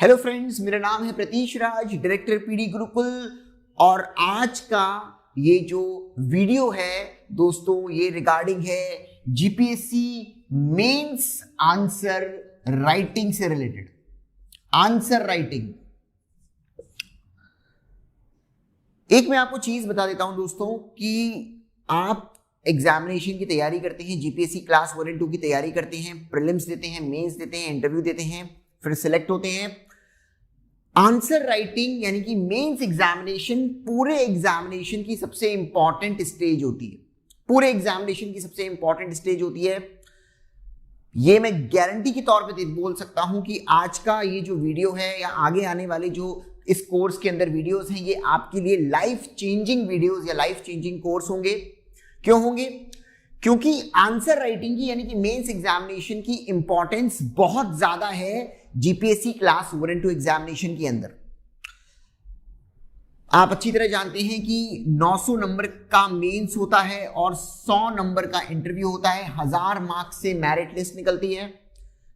Hello friends, मेरा नाम है प्रतीश राज, डायरेक्टर पीडी गुरुकुल। और आज का ये जो वीडियो है दोस्तों, ये रिगार्डिंग है जीपीएससी मेंस आंसर राइटिंग से रिलेटेड। आंसर राइटिंग, एक मैं आपको चीज बता देता हूं दोस्तों कि आप एग्जामिनेशन की तैयारी करते हैं, जीपीएससी क्लास 1 और 2 की तैयारी करते हैं, प्रीलिम्स देते हैं, मेंस देते हैं, इंटरव्यू देते हैं, फिर सिलेक्ट होते हैं। आंसर राइटिंग यानी कि मेंस एग्जामिनेशन पूरे एग्जामिनेशन की सबसे इंपॉर्टेंट स्टेज होती है। पूरे एग्जामिनेशन की सबसे इंपॉर्टेंट स्टेज होती है। ये मैं गारंटी के तौर पे बोल सकता हूं कि आज का ये जो वीडियो है या आगे आने वाले जो इस कोर्स के अंदर वीडियोस हैं, ये आपके लिए लाइफ चेंजिंग वीडियोस या लाइफ चेंजिंग कोर्स होंगे। क्यों होंगे? क्योंकि आंसर राइटिंग की यानी कि मेंस एग्जामिनेशन की इंपॉर्टेंस बहुत ज्यादा है जीपीएससी क्लास 1 और 2 एग्जामिनेशन के अंदर। आप अच्छी तरह जानते हैं कि 900 नंबर का मेंस होता है और 100 नंबर का इंटरव्यू होता है। 1000 मार्क्स से मेरिट लिस्ट निकलती है।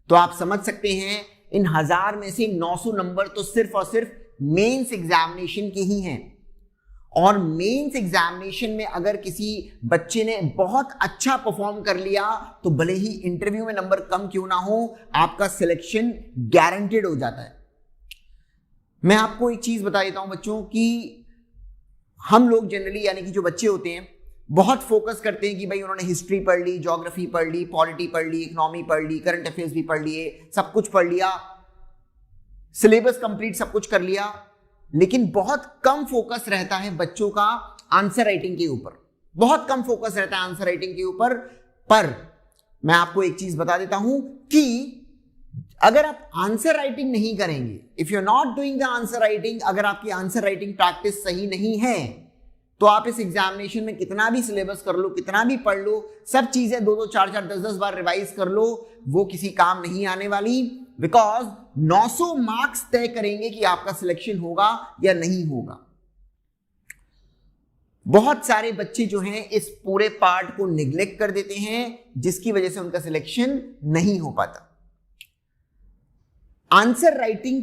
तो आप समझ सकते हैं इन 1000 में से 900 नंबर तो सिर्फ और सिर्फ मेंस एग्जामिनेशन के ही हैं। और मेंस एग्जामिनेशन में अगर किसी बच्चे ने बहुत अच्छा परफॉर्म कर लिया तो भले ही इंटरव्यू में नंबर कम क्यों ना हो, आपका सिलेक्शन गारंटेड हो जाता है। मैं आपको एक चीज बता देता हूं बच्चों कि हम लोग जनरली यानी कि जो बच्चे होते हैं बहुत फोकस करते हैं कि भाई उन्होंने हिस्ट्री पढ़ ली, ज्योग्राफी पढ़ ली, पॉलिटी पढ़ ली, इकोनॉमी पढ़ ली, करंट अफेयर्स भी पढ़ लिए, सब कुछ पढ़ लिया, सिलेबस कंप्लीट सब कुछ कर लिया, लेकिन बहुत कम फोकस रहता है बच्चों का आंसर राइटिंग के ऊपर। बहुत कम फोकस रहता है आंसर राइटिंग के ऊपर। पर मैं आपको एक चीज बता देता हूं कि अगर आप आंसर राइटिंग नहीं करेंगे, if you are not doing the answer writing, अगर आपकी आंसर राइटिंग प्रैक्टिस सही नहीं है तो आप इस एग्जामिनेशन में कितना भी सिलेबस कर लो, कितना भी पढ़ लो, सब चीजें 2-2, 4-4, 10-10 बार रिवाइज कर लो, वो किसी काम नहीं आने वाली। बिकॉज 900 मार्क्स तय करेंगे कि आपका सिलेक्शन होगा या नहीं होगा। बहुत सारे बच्चे जो हैं इस पूरे पार्ट को निग्लेक्ट कर देते हैं, जिसकी वजह से उनका सिलेक्शन नहीं हो पाता। आंसर राइटिंग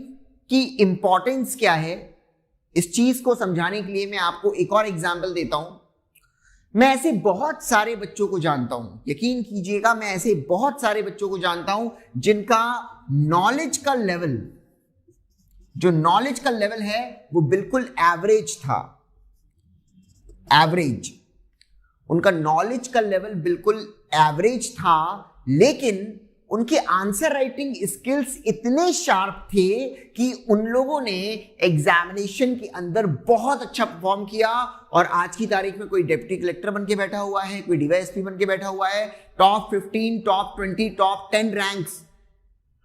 की इंपॉर्टेंस क्या है, इस चीज को समझाने के लिए मैं आपको एक और एग्जांपल देता हूं। मैं ऐसे बहुत सारे बच्चों को जानता हूं, यकीन कीजिएगा, मैं ऐसे बहुत सारे बच्चों को जानता हूं जिनका नॉलेज का लेवल, जो नॉलेज का लेवल है वो बिल्कुल एवरेज था। एवरेज, उनका नॉलेज का लेवल बिल्कुल एवरेज था, लेकिन उनके आंसर राइटिंग स्किल्स इतने शार्प थे कि उन लोगों ने एग्जामिनेशन के अंदर बहुत अच्छा परफॉर्म किया। और आज की तारीख में कोई डिप्टी कलेक्टर बन के बैठा हुआ है, कोई डीवाईएसपी बन के बैठा हुआ है। टॉप 15, टॉप 20, टॉप 10 रैंक्स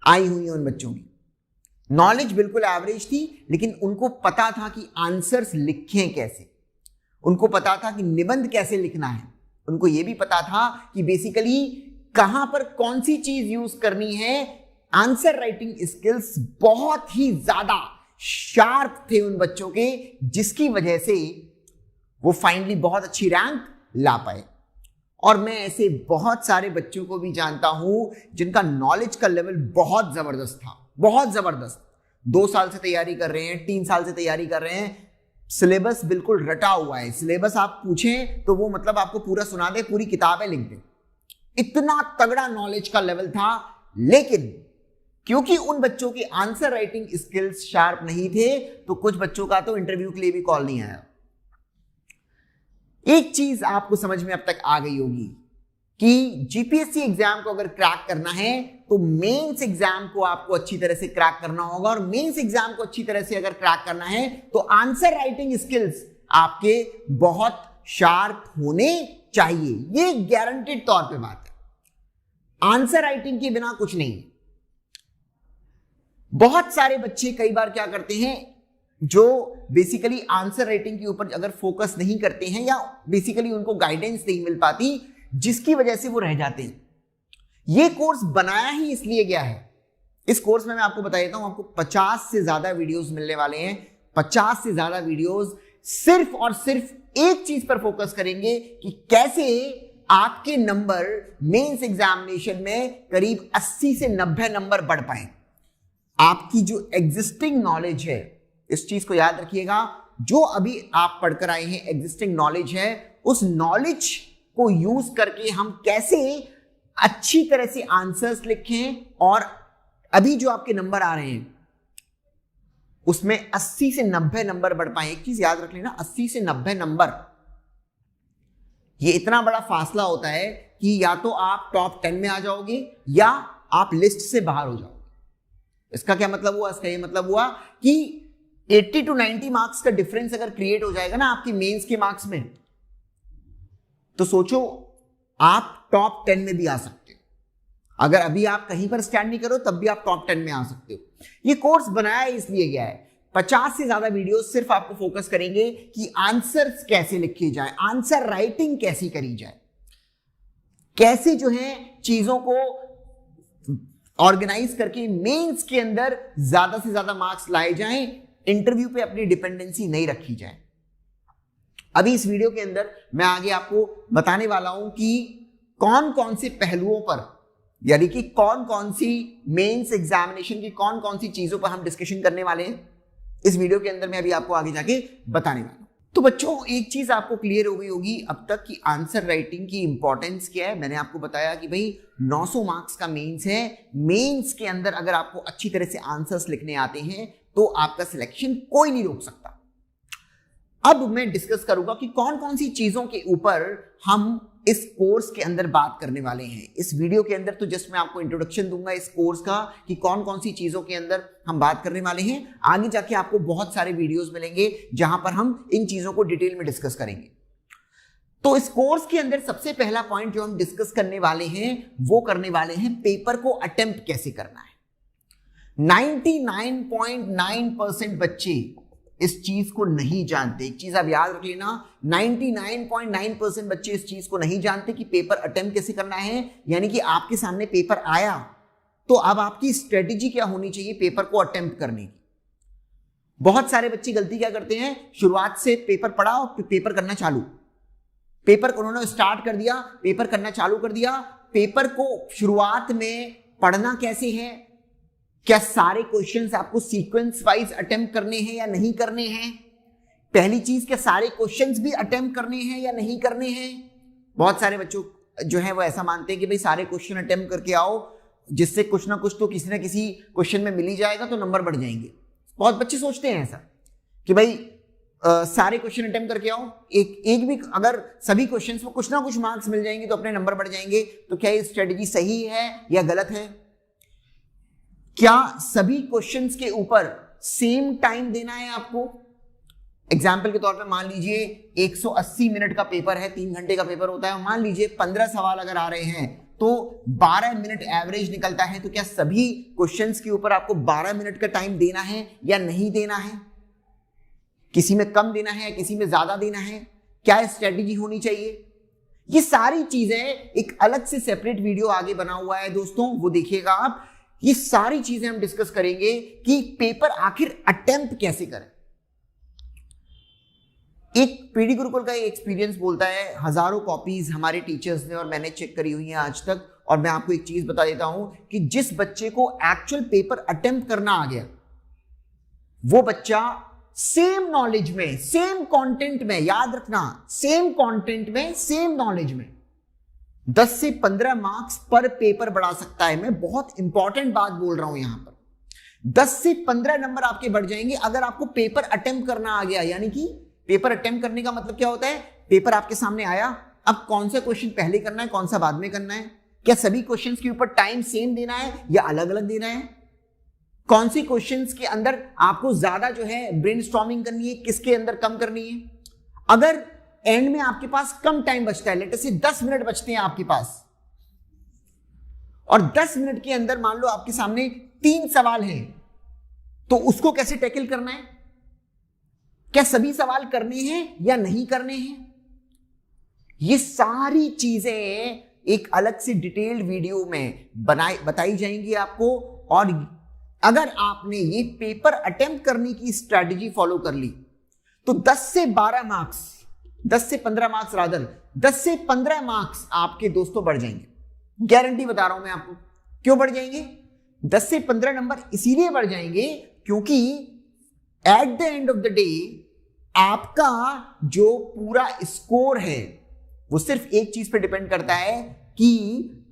आई हुई हैं उन बच्चों की। नॉलेज बिल्कुल एवरेज थी, लेकिन उनको पता था कि आंसर्स लिखें कैसे, उनको पता था कि निबंध कैसे लिखना है, उनको यह भी पता था कि बेसिकली कहां पर कौन सी चीज यूज करनी है। आंसर राइटिंग स्किल्स बहुत ही ज्यादा शार्प थे उन बच्चों के, जिसकी वजह से वो फाइनली बहुत अच्छी रैंक ला पाए। और मैं ऐसे बहुत सारे बच्चों को भी जानता हूं जिनका नॉलेज का लेवल बहुत जबरदस्त था, बहुत जबरदस्त। 2 साल से तैयारी कर रहे हैं, 3 साल से तैयारी कर रहे हैं, सिलेबस बिल्कुल रटा हुआ है। सिलेबस आप पूछें तो वो मतलब आपको पूरा सुना दे, पूरी किताबें लिख दे, इतना तगड़ा नॉलेज का लेवल था। लेकिन क्योंकि उन बच्चों की आंसर राइटिंग स्किल्स शार्प नहीं थे, तो कुछ बच्चों का तो इंटरव्यू के लिए भी कॉल नहीं आया। एक चीज आपको समझ में अब तक आ गई होगी कि जीपीएससी एग्जाम को अगर क्रैक करना है तो मेंस एग्जाम को आपको अच्छी तरह से क्रैक करना होगा। और मेंस एग्जाम को अच्छी तरह से अगर क्रैक करना है तो आंसर राइटिंग स्किल्स आपके बहुत शार्प होने चाहिए। ये गारंटेड तौर पे बात है। आंसर राइटिंग के बिना कुछ नहीं। बहुत सारे बच्चे कई बार क्या करते हैं, जो बेसिकली आंसर राइटिंग के ऊपर अगर फोकस नहीं करते हैं या बेसिकली उनको गाइडेंस नहीं मिल पाती, जिसकी वजह से वो रह जाते हैं। ये कोर्स बनाया ही इसलिए गया है। इस कोर्स में मैं आपको बता देता हूं, आपको 50 से ज्यादा वीडियोस मिलने वाले हैं। 50 से ज्यादा वीडियोस सिर्फ और सिर्फ एक चीज पर फोकस करेंगे कि कैसे आपके नंबर मेंस एग्जामिनेशन में करीब 80 से 90 नंबर बढ़ पाए। आपकी जो एग्जिस्टिंग नॉलेज है, इस चीज को याद रखिएगा, जो अभी आप पढ़कर आए हैं एग्जिस्टिंग नॉलेज है, उस नॉलेज को यूज करके हम कैसे अच्छी तरह से आंसर्स लिखें और अभी जो आपके नंबर आ रहे हैं उसमें 80 से 90 नंबर बढ़ पाए। एक चीज याद रख लेना, 80 से 90 नंबर, ये इतना बड़ा फासला होता है कि या तो आप टॉप 10 में आ जाओगे या आप लिस्ट से बाहर हो जाओगे। इसका क्या मतलब हुआ? इसका ये मतलब हुआ कि 80 to 90 मार्क्स का डिफरेंस अगर क्रिएट हो जाएगा ना आपकी मेंस के मार्क्स में, तो सोचो आप टॉप 10 में भी आ सकते हो। अगर अभी आप कहीं पर स्टैंड नहीं करो तब भी आप टॉप 10 में आ सकते हो। ये कोर्स बनाया इसलिए गया है, 50 से ज्यादा वीडियो सिर्फ आपको फोकस करेंगे कि आंसर्स कैसे लिखे जाए, आंसर राइटिंग कैसी करी जाए, कैसे जो है चीजों को ऑर्गेनाइज करके मेंस के अंदर ज्यादा से ज्यादा मार्क्स लाए जाएं, इंटरव्यू पे अपनी डिपेंडेंसी नहीं रखी जाए। अभी इस वीडियो के अंदर मैं आगे आपको बताने वाला हूं कि कौन कौन से पहलुओं पर, यानी कि कौन कौन सी मेंस एग्जामिनेशन की कौन कौन सी चीजों पर हम डिस्कशन करने वाले हैं इस वीडियो के अंदर, मैं अभी आपको आगे जाके बताने वाला हूं। तो बच्चों एक चीज आपको क्लियर हो गई होगी अब तक कि आंसर राइटिंग की इंपॉर्टेंस क्या है। मैंने आपको बताया कि भाई 900 मार्क्स का मेंस है, मेंस के अंदर अगर आपको अच्छी तरह से आंसर्स लिखने आते हैं तो आपका सिलेक्शन कोई नहीं रोक सकता। अब मैं डिस्कस करूंगा कि कौन कौन सी चीजों के ऊपर हम इस कोर्स के अंदर बात करने वाले हैं। इस वीडियो के अंदर तो जस्ट मैं आपको इंट्रोडक्शन दूंगा इस कोर्स का कि कौन कौन सी चीजों के अंदर हम बात करने वाले हैं। आगे जाके आपको बहुत सारे वीडियोस मिलेंगे जहां पर हम इन चीजों को डिटेल में डिस्कस करेंगे। तो इस कोर्स के अंदर सबसे पहला पॉइंट जो हम डिस्कस करने वाले हैं वो करने वाले हैं पेपर को अटेम्प्ट कैसे करना है। 99.9% बच्चे इस चीज को नहीं जानते। एक चीज आप याद रख लेना, 99.9% बच्चे इस चीज को नहीं जानते कि पेपर अटेम्प्ट कैसे करना है। यानी कि आपके सामने पेपर आया तो अब आपकी स्ट्रेटेजी क्या होनी चाहिए पेपर को अटेम्प्ट करने की। बहुत सारे बच्चे गलती क्या करते हैं, शुरुआत से पेपर पढ़ा और पेपर करना चालू, पेपर को उन्होंने स्टार्ट कर दिया, पेपर करना चालू कर दिया। पेपर को शुरुआत में पढ़ना कैसे है, क्या सारे क्वेश्चंस आपको सीक्वेंस वाइज अटेम्प्ट करने हैं या नहीं करने हैं। पहली चीज, क्या सारे क्वेश्चंस भी अटेम्प्ट करने हैं या नहीं करने हैं। बहुत सारे बच्चों जो है वो ऐसा मानते हैं कि भाई सारे क्वेश्चन अटेम्प्ट करके आओ, जिससे कुछ ना कुछ तो किसी ना किसी क्वेश्चन में मिल ही जाएगा तो नंबर बढ़ जाएंगे। बहुत बच्चे सोचते हैं ऐसा कि भाई सारे क्वेश्चन अटेम्प्ट करके आओ, एक भी अगर सभी क्वेश्चंस में कुछ ना कुछ मार्क्स मिल जाएंगे तो अपने नंबर बढ़ जाएंगे। तो क्या ये स्ट्रेटेजी सही है या गलत है? क्या सभी क्वेश्चंस के ऊपर सेम टाइम देना है आपको? एग्जाम्पल के तौर पे मान लीजिए 180 मिनट का पेपर है, 3 घंटे का पेपर होता है, मान लीजिए 15 सवाल अगर आ रहे हैं तो 12 मिनट एवरेज निकलता है। तो क्या सभी क्वेश्चंस के ऊपर आपको 12 मिनट का टाइम देना है या नहीं देना है? किसी में कम देना है या किसी में ज्यादा देना है? क्या स्ट्रेटेजी होनी चाहिए? ये सारी चीजें एक अलग से सेपरेट वीडियो आगे बना हुआ है दोस्तों, वो देखिएगा आप। ये सारी चीजें हम डिस्कस करेंगे कि पेपर आखिर अटेम्प्ट कैसे करें। एक पीडी गुरुकुल का एक्सपीरियंस बोलता है, हजारों कॉपीज हमारे टीचर्स ने और मैंने चेक करी हुई है आज तक, और मैं आपको एक चीज बता देता हूं कि जिस बच्चे को एक्चुअल पेपर अटेम्प्ट करना आ गया, वो बच्चा सेम नॉलेज में, सेम कंटेंट में, याद रखना, सेम कंटेंट में, सेम नॉलेज में 10 से 15 मार्क्स पर पेपर बढ़ा सकता है। मैं बहुत इंपॉर्टेंट बात बोल रहा हूं यहां पर। 10 से 15 नंबर आपके बढ़ जाएंगे अगर आपको पेपर अटेम्प्ट करना आ गया। यानी कि पेपर अटेम्प्ट करने का मतलब क्या होता है, पेपर आपके सामने आया, अब कौन सा क्वेश्चन पहले करना है, कौन सा बाद में करना है, क्या सभी क्वेश्चंस के ऊपर टाइम सेम देना है या अलग अलग देना है, कौन सी क्वेश्चंस के अंदर आपको ज्यादा जो है ब्रेनस्टॉर्मिंग करनी है, किसके अंदर कम करनी है। अगर एंड में आपके पास कम टाइम बचता है, लेट से 10 मिनट बचते हैं आपके पास, और 10 मिनट के अंदर मान लो आपके सामने 3 सवाल हैं, तो उसको कैसे टैकल करना है, क्या सभी सवाल करने हैं या नहीं करने हैं। ये सारी चीजें एक अलग से डिटेल्ड वीडियो में बताई जाएंगी आपको। और अगर आपने ये पेपर अटेम्प्ट करने की स्ट्रेटेजी फॉलो कर ली तो 10 से 12 मार्क्स, 10 से 15 मार्क्स रादर, 10 से 15 मार्क्स आपके दोस्तों बढ़ जाएंगे। गारंटी बता रहा हूं मैं आपको। क्यों बढ़ जाएंगे? 10 से 15 नंबर इसीलिए बढ़ जाएंगे क्योंकि at the end of the day आपका जो पूरा स्कोर है वो सिर्फ एक चीज पे डिपेंड करता है कि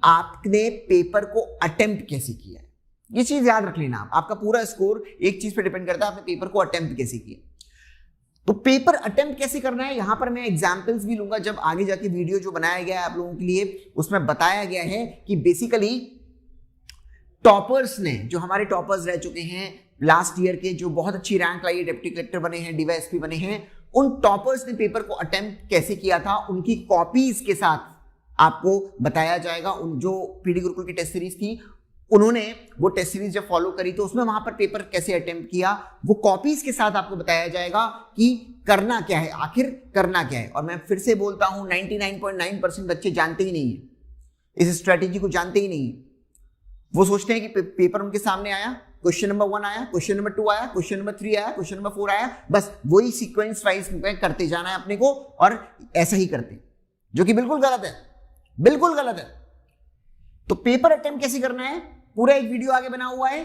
आपने पेपर को अटेम्प्ट कैसे किया है। ये चीज याद रख लेना, आपका पूरा स्कोर एक चीज पे डिपेंड करता है, आपने पेपर को अटेम्प्ट कैसे किया। तो पेपर अटेम्प्ट कैसे करना है, यहां पर मैं एग्जांपल्स भी लूंगा जब आगे जाके वीडियो जो बनाया गया है आप लोगों के लिए, उसमें बताया गया है कि बेसिकली टॉपर्स ने, जो हमारे टॉपर्स रह चुके हैं लास्ट ईयर के, जो बहुत अच्छी रैंक लाई, डिप्टी कलेक्टर बने हैं, डीवाईएसपी बने हैं, उन टॉपर्स ने पेपर को अटेम्प्ट कैसे किया था, उनकी कॉपीज के साथ आपको बताया जाएगा। उन जो पीडी गुरुकुल की टेस्ट सीरीज थी, उन्होंने वो टेस्ट सीरीज जब फॉलो करी तो उसमें वहां पर पेपर कैसे अटेम्प्ट किया, वो कॉपीज के साथ आपको बताया जाएगा कि करना क्या है, आखिर करना क्या है। और मैं फिर से बोलता हूं 99.9% बच्चे जानते ही नहीं है, इस स्ट्रेटेजी को जानते ही नहीं है। वो सोचते हैं कि पेपर उनके सामने आया, क्वेश्चन नंबर 1 आया, क्वेश्चन नंबर 2 आया, क्वेश्चन नंबर 3 आया, क्वेश्चन नंबर 4 आया, बस वही सीक्वेंस वाइज करते जाना है अपने को, और ऐसा ही करते हैं, जो कि बिल्कुल गलत है, बिल्कुल गलत है। तो पेपर अटेम्प्ट कैसे करना है, पूरा एक वीडियो आगे बना हुआ है,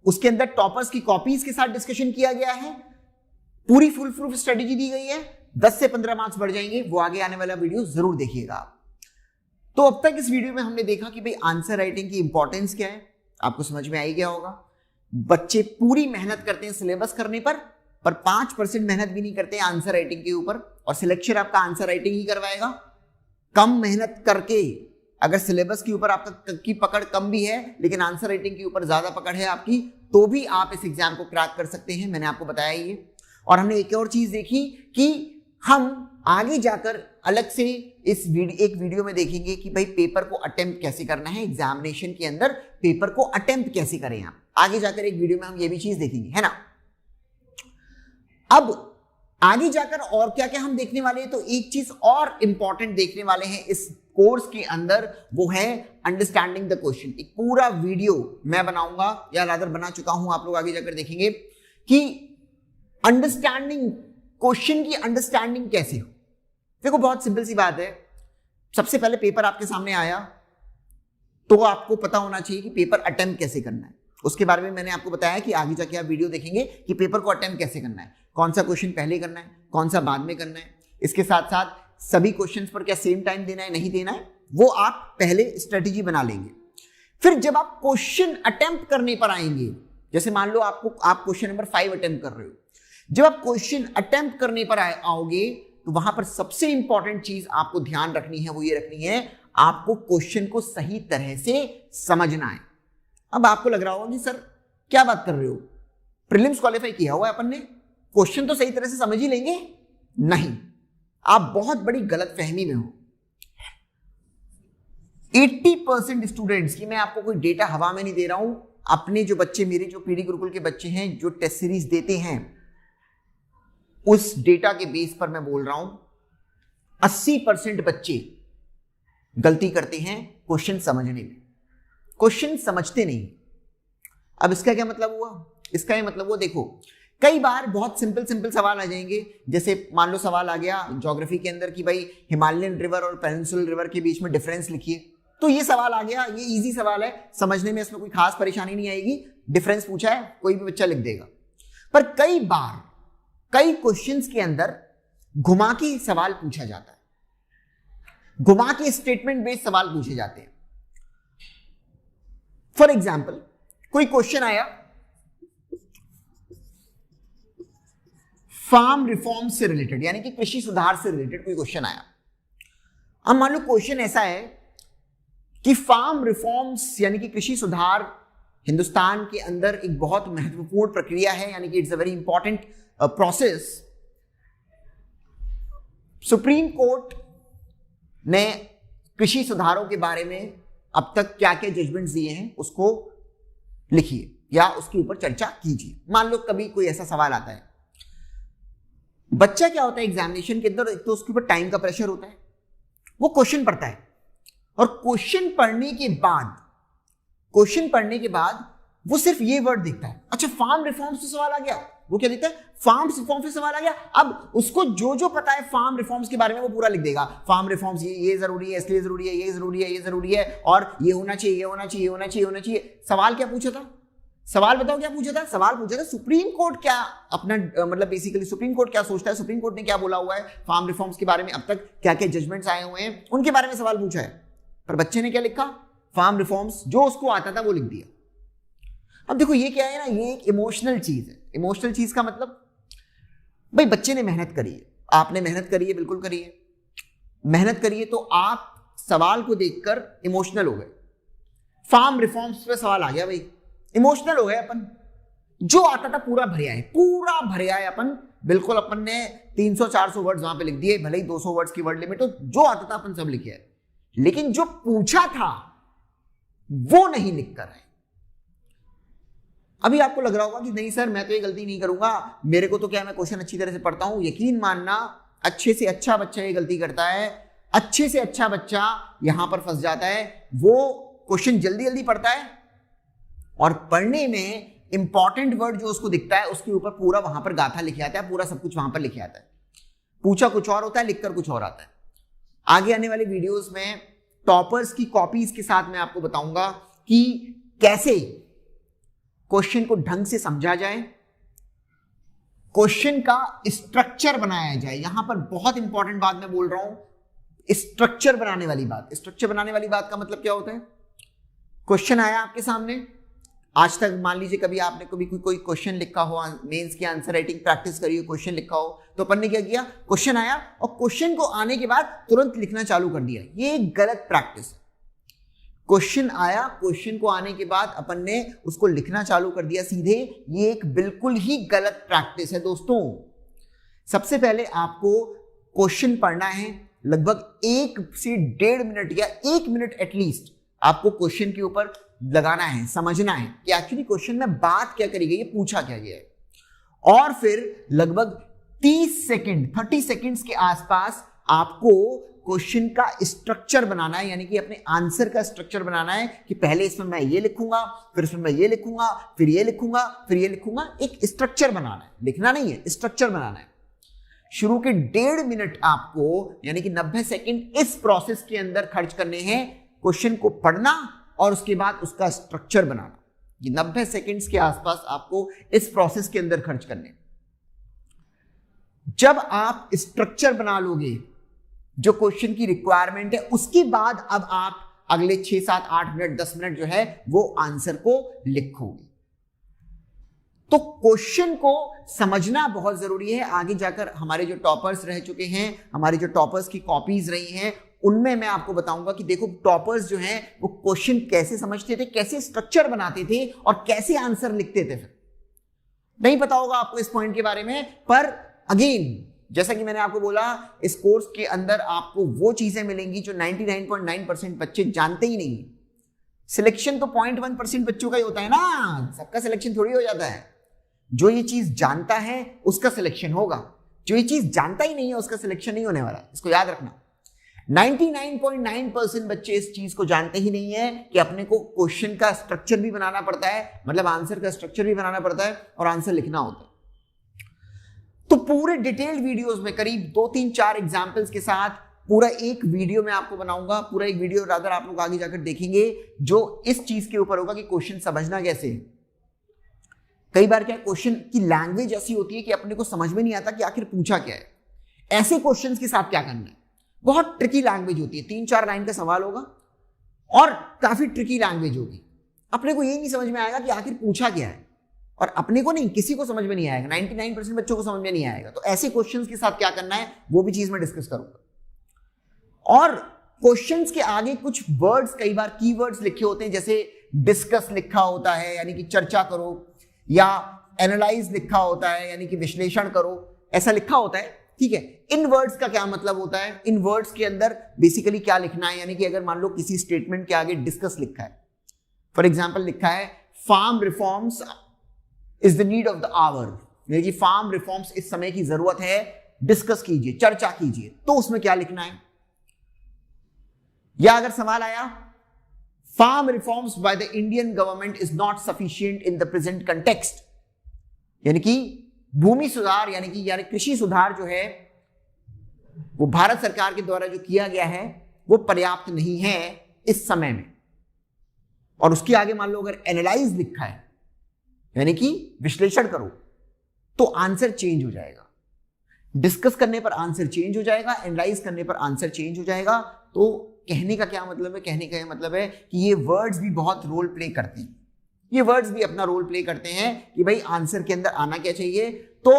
उसके अंदर टॉपर्स की कॉपीज के साथ डिस्कशन किया गया है, पूरी फुल प्रूफ स्ट्रेटेजी दी गई है, 10 से 15 मार्क्स बढ़ जाएंगे। वो आगे आने वाला वीडियो जरूर देखिएगा। तो अब तक इस वीडियो में हमने देखा कि भाई आंसर राइटिंग की इंपॉर्टेंस क्या है, आपको समझ में आ ही गया होगा। बच्चे पूरी मेहनत करते हैं सिलेबस करने पर 5% मेहनत भी नहीं करते हैं आंसर राइटिंग के ऊपर, और सिलेक्शन आपका आंसर राइटिंग ही करवाएगा। कम मेहनत करके अगर सिलेबस के ऊपर आपका की पकड़ कम भी है लेकिन आंसर राइटिंग के ऊपर ज्यादा पकड़ है आपकी, तो भी आप इस एग्जाम को क्रैक कर सकते हैं, मैंने आपको बताया ये। और हमने एक और चीज देखी कि हम आगे जाकर अलग से एक वीडियो में देखेंगे कि भाई पेपर को अटेम्प्ट कैसे करना है, एग्जामिनेशन के अंदर पेपर को अटेम्प्ट कैसे करें। आप आगे जाकर एक वीडियो में हम ये भी चीज देखेंगे, है ना। अब आगे जाकर और क्या क्या हम देखने वाले हैं, तो एक चीज और इंपॉर्टेंट देखने वाले हैं इस कोर्स के अंदर, वो है अंडरस्टैंडिंग द क्वेश्चन। एक पूरा वीडियो मैं बनाऊंगा, या रादर बना चुका हूं, आप लोग आगे जाकर देखेंगे कि अंडरस्टैंडिंग क्वेश्चन की अंडरस्टैंडिंग कैसे हो। देखो बहुत सिंपल सी बात है, सबसे पहले पेपर आपके सामने आया तो आपको पता होना चाहिए कि पेपर अटेम्प्ट कैसे करना है। उसके बारे में मैंने आपको बताया कि आगे जाके आप वीडियो देखेंगे कि पेपर को अटेम्प्ट कैसे करना है, कौन सा क्वेश्चन पहले करना है, कौन सा बाद में करना है। इसके साथ साथ सभी क्वेश्चंस पर क्या सेम टाइम देना है, नहीं देना है, वो आप पहले स्ट्रेटेजी बना लेंगे। फिर जब आप क्वेश्चन अटेम्प्ट करने पर आएंगे, जैसे मान लो आप क्वेश्चन नंबर 5 अटेम्प्ट कर रहे हो, जब आप क्वेश्चन अटेम्प्ट करने पर आओगे तो वहां पर सबसे इंपॉर्टेंट चीज आपको ध्यान रखनी है, वो ये रखनी है आपको क्वेश्चन को सही तरह से समझना है। अब आपको लग रहा होगा कि सर क्या बात कर रहे हो, प्रीलिम्स क्वालिफाई किया हुआ है अपन ने, क्वेश्चन तो सही तरह से समझ ही लेंगे। नहीं, आप बहुत बड़ी गलतफहमी में हो। 80% स्टूडेंट्स की, मैं आपको कोई डेटा हवा में नहीं दे रहा हूं, अपने जो बच्चे, मेरे जो पीडी गुरुकुल के बच्चे हैं जो टेस्ट सीरीज देते हैं, उस डेटा के बेस पर मैं बोल रहा हूं, 80% बच्चे गलती करते हैं क्वेश्चन समझने में, क्वेश्चन समझते नहीं। अब इसका क्या मतलब हुआ, इसका ये मतलब हुआ, देखो कई बार बहुत सिंपल सवाल आ जाएंगे, जैसे मान लो सवाल आ गया ज्योग्राफी के अंदर कि भाई हिमालयन रिवर और पेनिनसुलर रिवर के बीच में डिफरेंस लिखिए। तो ये सवाल आ गया, ये इजी सवाल है, समझने में इसमें कोई खास परेशानी नहीं आएगी, डिफरेंस पूछा है कोई भी बच्चा लिख देगा। पर कई बार कई क्वेश्चंस के अंदर घुमा के सवाल पूछा जाता है, घुमा के स्टेटमेंट बेस्ड सवाल पूछे जाते हैं। फॉर एग्जाम्पल कोई क्वेश्चन आया फार्म रिफॉर्म से रिलेटेड, यानी कि कृषि सुधार से रिलेटेड कोई क्वेश्चन आया। अब मान लो क्वेश्चन ऐसा है कि फार्म रिफॉर्म्स यानी कि कृषि सुधार हिंदुस्तान के अंदर एक बहुत महत्वपूर्ण प्रक्रिया है, यानी कि it's a very important process. Supreme court ने कृषि सुधारों के बारे में अब तक क्या क्या जजमेंट्स दिए हैं उसको लिखिए या उसके ऊपर चर्चा कीजिए। मान लो कभी कोई ऐसा सवाल आता है, बच्चा क्या होता है एग्जामिनेशन के अंदर, एक तो उसके ऊपर टाइम का प्रेशर होता है, वो क्वेश्चन पढ़ता है और क्वेश्चन पढ़ने के बाद वो सिर्फ ये वर्ड देखता है, अच्छा फार्म रिफॉर्म्स से सवाल आ गया, वो क्या देखता है, फार्म रिफॉर्म्स पे सवाल आ गया। अब उसको जो जो पता है फार्म रिफॉर्म्स के बारे में वो पूरा लिख देगा। फार्म रिफॉर्म्स ये जरूरी है, इसलिए जरूरी है, ये जरूरी है, ये जरूरी है, और ये होना चाहिए, ये होना चाहिए, होना चाहिए, होना चाहिए। सवाल क्या पूछा था? सवाल बताओ क्या पूछा था? सवाल पूछा था सुप्रीम कोर्ट क्या अपना मतलब बेसिकली सुप्रीम कोर्ट क्या सोचता है, सुप्रीम कोर्ट ने क्या बोला हुआ है फार्म रिफॉर्म्स के बारे में, अब तक क्या क्या जजमेंट्स आए हुए हैं, उनके बारे में सवाल पूछा है। पर बच्चे ने क्या लिखा? फार्म रिफॉर्म्स, जो उसको आता था वो लिख दिया। अब देखो ये क्या है ना, ये एक इमोशनल चीज है। इमोशनल चीज का मतलब भाई बच्चे ने मेहनत करी है, आपने मेहनत करी है, बिल्कुल करी है, मेहनत करी है, तो आप सवाल को देखकर इमोशनल हो गए। फार्म रिफॉर्म्स पे सवाल आ गया भाई, इमोशनल हो गए अपन। जो आता था पूरा भरिया है, पूरा भरिया है अपन, बिल्कुल अपन ने 300-400 वर्ड्स वहां पे लिख दिए, भले ही 200 वर्ड्स की वर्ड लिमिट हो, जो आता था अपन सब लिखे है। लेकिन जो पूछा था वो नहीं लिख कर आए। अभी आपको लग रहा होगा कि नहीं सर मैं तो ये गलती नहीं करूंगा, मेरे को तो क्या, मैं क्वेश्चन अच्छी तरह से पढ़ता हूं। यकीन मानना, अच्छे से अच्छा बच्चा ये गलती करता है, अच्छे से अच्छा बच्चा यहां पर फंस जाता है। वो क्वेश्चन जल्दी जल्दी पढ़ता है और पढ़ने में इंपॉर्टेंट वर्ड जो उसको दिखता है उसके ऊपर पूरा वहां पर गाथा लिखे आता है, पूरा सब कुछ वहां पर लिखे आता है। पूछा कुछ और होता है, लिखकर कुछ और आता है। आगे आने वाले वीडियोस में टॉपर्स की कॉपीज के साथ मैं आपको बताऊंगा कि कैसे क्वेश्चन को ढंग से समझा जाए, क्वेश्चन का स्ट्रक्चर बनाया जाए। यहां पर बहुत इंपॉर्टेंट बात मैं बोल रहा हूं, स्ट्रक्चर बनाने वाली बात। स्ट्रक्चर बनाने वाली बात का मतलब क्या होता है? क्वेश्चन आया आपके सामने, आज तक मान लीजिए कभी आपने कभी कोई क्वेश्चन लिखा हो, मेंस की आंसर राइटिंग प्रैक्टिस करी हो, क्वेश्चन लिखा हो, तो अपन ने क्या किया, क्वेश्चन आया और क्वेश्चन को आने के बाद तुरंत लिखना चालू कर दिया। ये एक गलत प्रैक्टिस है। क्वेश्चन आया, क्वेश्चन को आने के बाद अपन ने उसको लिखना चालू कर दिया सीधे, ये एक बिल्कुल ही गलत प्रैक्टिस है दोस्तों। सबसे पहले आपको क्वेश्चन पढ़ना है, लगभग 1 से 1.5 मिनट या 1 मिनट एटलीस्ट आपको क्वेश्चन के ऊपर लगाना है, समझना है कि एक्चुअली क्वेश्चन में बात क्या करी गई है, पूछा क्या गया है। और फिर लगभग 30 सेकेंड्स के आसपास आपको क्वेश्चन का स्ट्रक्चर बनाना है, यानी कि अपने आंसर का स्ट्रक्चर बनाना है कि पहले इसमें मैं ये लिखूंगा, फिर इसमें मैं ये लिखूंगा, फिर ये लिखूंगा, फिर ये लिखूंगा। एक स्ट्रक्चर बनाना है, लिखना नहीं है, स्ट्रक्चर बनाना है। शुरू के 1.5 मिनट आपको यानी कि 90 सेकेंड इस प्रोसेस के अंदर खर्च करने हैं, क्वेश्चन को पढ़ना और उसके बाद उसका स्ट्रक्चर बनाना। ये 90 सेकेंड्स के आसपास आपको इस प्रोसेस के अंदर खर्च करने। जब आप स्ट्रक्चर बना लोगे, जो क्वेश्चन की रिक्वायरमेंट है, उसके बाद अब आप अगले 6, 7, 8 मिनट 10 मिनट जो है वो आंसर को लिखोगे। तो क्वेश्चन को समझना बहुत जरूरी है। आगे जाकर हमारे जो टॉपर्स रह चुके हैं, हमारे जो टॉपर्स की कॉपीज रही हैं, उनमें मैं आपको बताऊंगा कि देखो टॉपर्स जो हैं वो क्वेश्चन कैसे समझते थे, कैसे स्ट्रक्चर बनाते थे और कैसे आंसर लिखते थे। फिर नहीं पता होगा आपको इस पॉइंट के बारे में, पर अगेन जैसा कि मैंने आपको बोला, इस कोर्स के अंदर आपको वो चीजें मिलेंगी जो 99.9% बच्चे जानते ही नहीं। सिलेक्शन तो 0.1% बच्चों का ही होता है ना, सबका सिलेक्शन थोड़ी हो जाता है। जो ये चीज जानता है उसका सिलेक्शन होगा, जो ये चीज जानता ही नहीं है उसका सिलेक्शन नहीं होने वाला, इसको याद रखना। 99.9% बच्चे इस चीज को जानते ही नहीं है कि अपने को क्वेश्चन का स्ट्रक्चर भी बनाना पड़ता है, मतलब आंसर का स्ट्रक्चर भी बनाना पड़ता है और आंसर लिखना होता है। तो पूरे डिटेल्ड वीडियोस में करीब 2, 3, 4 एग्जांपल्स के साथ पूरा एक वीडियो मैं आपको बनाऊंगा, पूरा एक वीडियो रादर आप लोग आगे जाकर देखेंगे जो इस चीज के ऊपर होगा कि क्वेश्चन समझना कैसे है। कई बार क्या क्वेश्चन की लैंग्वेज ऐसी होती है कि अपने को समझ में नहीं आता कि आखिर पूछा क्या है। ऐसे क्वेश्चंस के साथ क्या करना है, बहुत ट्रिकी लैंग्वेज होती है, 3-4 लाइन का सवाल होगा और काफी ट्रिकी लैंग्वेज होगी। अपने को ये नहीं समझ में आएगा कि आखिर पूछा क्या है, और अपने को नहीं, किसी को समझ में नहीं आएगा, 99% बच्चों को समझ में नहीं आएगा। तो ऐसे क्वेश्चंस के साथ क्या करना है वो भी चीज मैं डिस्कस करूंगा। और क्वेश्चंस के आगे कुछ वर्ड्स, कई बार कीवर्ड्स लिखे होते हैं, जैसे डिस्कस लिखा होता है यानी कि चर्चा करो, या एनालाइज लिखा होता है यानी कि विश्लेषण करो, ऐसा लिखा होता है। ठीक है, इन वर्ड्स का क्या मतलब होता है, इन वर्ड्स के अंदर बेसिकली क्या लिखना है, यानी कि अगर मान लो किसी स्टेटमेंट के आगे डिस्कस लिखा है, फॉर एग्जाम्पल लिखा है farm reforms is the need of the hour, यानी कि फार्म रिफॉर्म्स इस समय की जरूरत है, डिस्कस कीजिए, चर्चा कीजिए, तो उसमें क्या लिखना है। या अगर सवाल आया farm reforms by the Indian government is not sufficient in the present context, यानी कि भूमि सुधार यानी कृषि सुधार जो है वो भारत सरकार के द्वारा जो किया गया है वो पर्याप्त नहीं है इस समय में। और उसके आगे मान लो अगर एनालाइज लिखा है यानी कि विश्लेषण करो तो आंसर चेंज हो जाएगा। डिस्कस करने पर आंसर चेंज हो जाएगा, एनालाइज करने पर आंसर चेंज हो जाएगा। तो कहने का क्या मतलब है? कहने का मतलब है कि ये वर्ड्स भी बहुत रोल प्ले करते हैं, ये वर्ड्स भी अपना रोल प्ले करते हैं कि भाई आंसर के अंदर आना क्या चाहिए। तो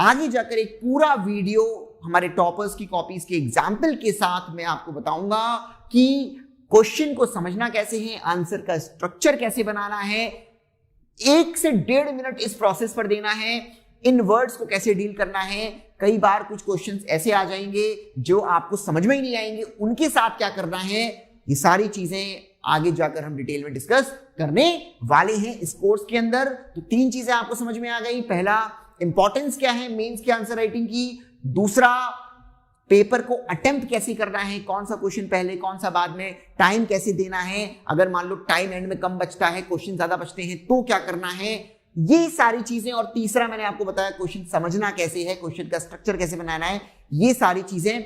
आगे जाकर एक पूरा वीडियो हमारे टॉपर्स की कॉपीज के एग्जाम्पल के साथ मैं आपको बताऊंगा कि क्वेश्चन को समझना कैसे है, आंसर का स्ट्रक्चर कैसे बनाना है, 1 से 1.5 मिनट इस प्रोसेस पर देना है, इन वर्ड्स को कैसे डील करना है। कई बार कुछ क्वेश्चंस ऐसे आ जाएंगे जो आपको समझ में ही नहीं आएंगे, उनके साथ क्या करना है, ये सारी चीजें आगे जाकर हम डिटेल में डिस्कस करने वाले हैं इस कोर्स के अंदर। तो 3 चीजें आपको समझ में आ गई। पहला, इंपॉर्टेंस क्या है मेंस के आंसर राइटिंग की। दूसरा, पेपर को अटेम्प्ट कैसे करना है, कौन सा क्वेश्चन पहले कौन सा बाद में, टाइम कैसे देना है, अगर मान लो टाइम एंड में कम बचता है, क्वेश्चन ज्यादा बचते हैं तो क्या करना है, ये सारी चीजें। और तीसरा मैंने आपको बताया क्वेश्चन समझना कैसे है, क्वेश्चन का स्ट्रक्चर कैसे बनाना है। ये सारी चीजें